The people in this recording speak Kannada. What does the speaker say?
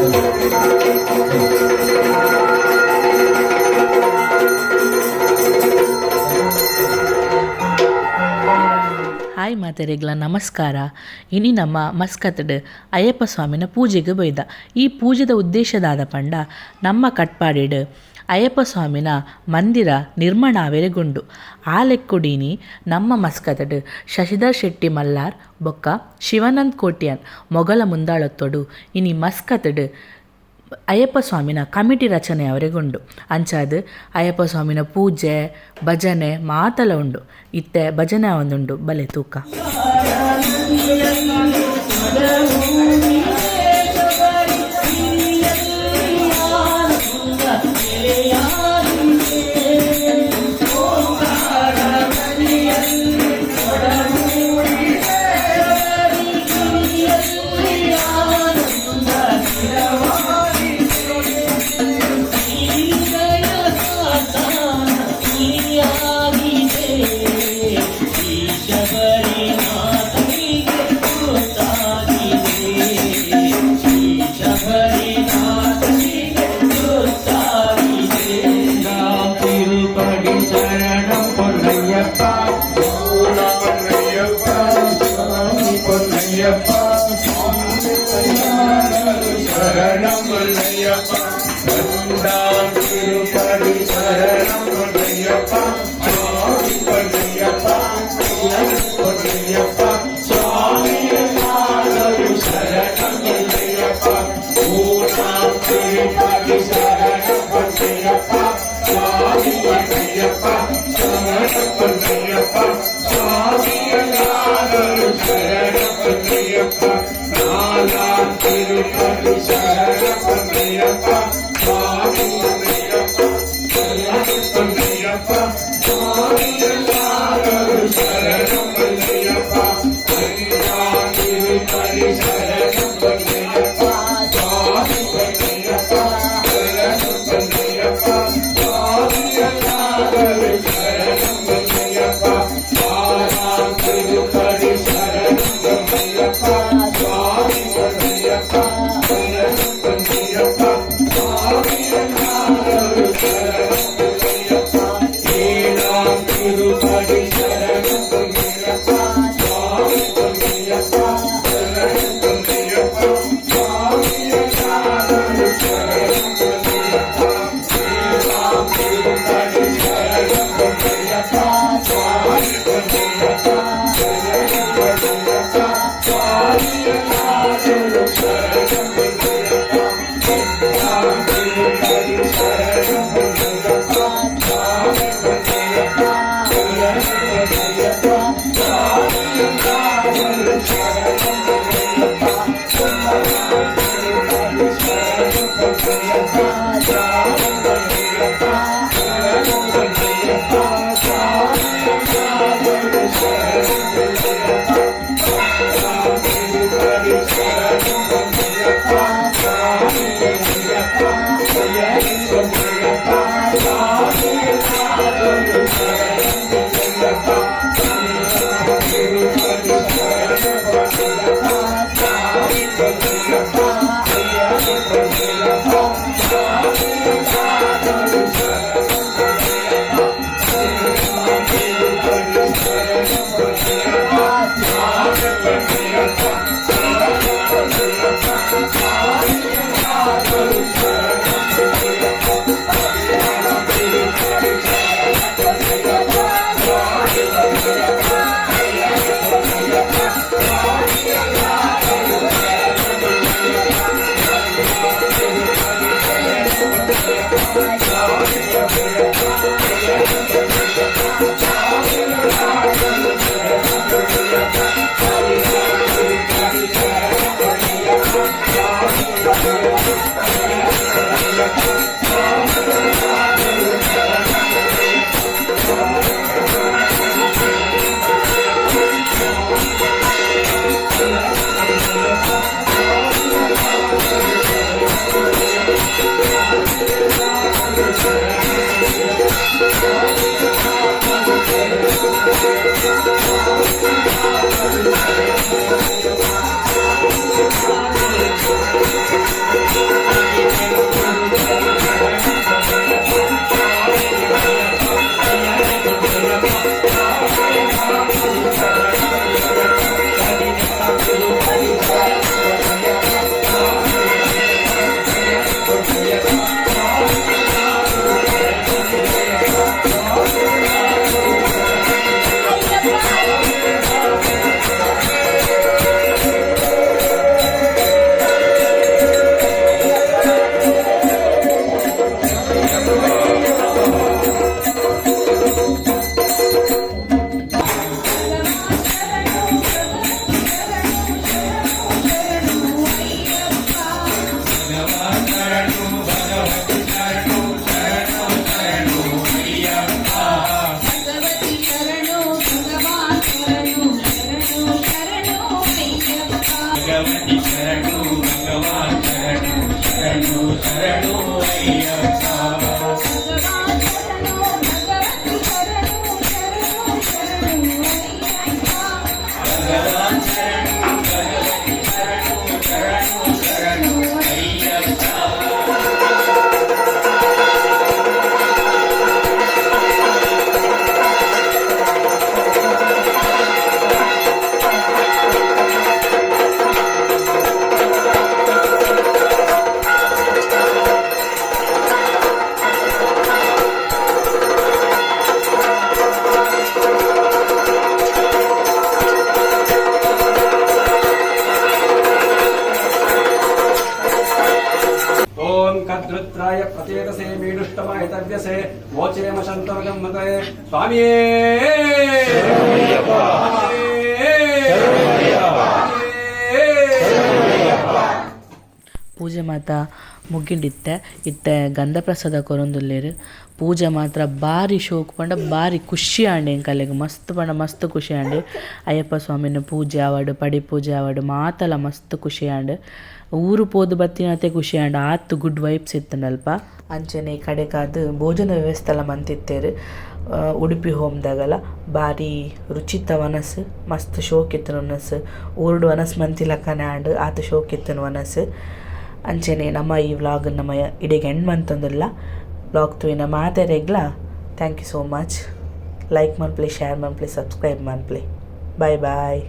ಹಾಯ್ ಮಾತೆರೆಗ್ಲ ನಮಸ್ಕಾರ. ಇನಿ ನಮ್ಮ ಮಸ್ಕತ್ಡ್ ಅಯ್ಯಪ್ಪ ಸ್ವಾಮಿನ ಪೂಜೆಗೆ ಬೈದ. ಈ ಪೂಜೆದ ಉದ್ದೇಶದಾದ ಪಂಡ ನಮ್ಮ ಕಟ್ಪಾಡಿಡ್ ಅಯ್ಯಪ್ಪ ಸ್ವಾಮಿನ ಮಂದಿರ ನಿರ್ಮಾಣ ಆವೆರೆಗುಂಡು. ಆ ಲೆಕ್ಕುಡೀನಿ ನಮ್ಮ ಮಸ್ಕತ್ಡ್ ಶಶಿಧರ್ ಶೆಟ್ಟಿ ಮಲ್ಲಾರ್ ಬೊಕ್ಕ ಶಿವಾನಂದ್ ಕೋಟ್ಯಾನ್ ಮೊಗಲ ಮುಂದಾಳತ್ತೊಡು ಇನಿ ಮಸ್ಕತ್ಡ್ ಅಯ್ಯಪ್ಪ ಸ್ವಾಮಿನ ಕಮಿಟಿ ರಚನೆ ಅವರೆಗುಂಡು. ಅಂಚಾದ್ ಅಯ್ಯಪ್ಪ ಸ್ವಾಮಿನ ಪೂಜೆ ಭಜನೆ ಮಾತಲ ಉಂಡು. ಇತ್ತೆ ಭಜನೆ ಒಂದುಂಡು ಬಲೆ ತೂಕ. Bye. कद्रुद्राय प्रचेतसे मीडुष्टमाय तव्यसे वोचेम शन्तमगम्मते स्वामिये ಪೂಜೆ ಮಾತ ಮುಗಿಂಡಿತ್ತೆ ಇತ್ತೆ ಗಂಧ ಪ್ರಸಾದ ಕೊರೊಂದುಲ್ಲೇರು ಪೂಜೆ ಮಾತ್ರ ಭಾರಿ ಶೋಕ್ ಪಂಡ ಭಾರಿ ಖುಷಿ ಆಂಡೆ ಎಂಕಲೆಗ್ ಮಸ್ತ್ ಪಂಡ ಮಸ್ತ್ ಖುಷಿ ಆಂಡೆ ಅಯ್ಯಪ್ಪ ಸ್ವಾಮಿನ ಪೂಜೆ ಆವಡು ಪಡಿ ಪೂಜೆ ಆವಡು ಮಾತಲ ಮಸ್ತ್ ಖುಷಿ ಆಂಡೆ ಊರು ಪೋದು ಬತ್ತಿನತೆ ಖುಷಿ ಆಂಡ ಆತು ಗುಡ್ ವೈಬ್ಸ್ ಇತ್ತನಲ್ಪ ಅಂಚನೆ ಈ ಕಡೆಗಾದು ಭೋಜನ ವ್ಯವಸ್ಥೆ ಎಲ್ಲ ಮಂತಿತ್ತೇರು ಉಡುಪಿ ಹೋಮ್ದಾಗಲ ಭಾರಿ ರುಚಿತ ವನಸ್ ಮಸ್ತ್ ಶೋಕ್ ಇತ್ತನ ವನಸ್ ಊರ್ಡು ವನಸ್ ಮಂತಿಲಕ್ಕನೆ ಆಂಡು ಆತ ಶೋಕ್ ಇತ್ತನ ವನಸ್ ಅಂಚನೆ ನಮ್ಮ ಈ ವ್ಲಾಗ್ ನಮ್ಮ ಇಡೀಗೆ ಎಂಡ್ ಮಂತಂದಿಲ್ಲ ವ್ಲಾಗ್ ತುವಿನ ಮಾತೆರೆಗ್ಲ thank you so much like ಮನ್ಪ್ಲಿ ಶೇರ್ ಮನ್ಪ್ಲಿ ಸಬ್ಸ್ಕ್ರೈಬ್ ಮನ್ಪ್ಲಿ ಬಾಯ್ ಬಾಯ್.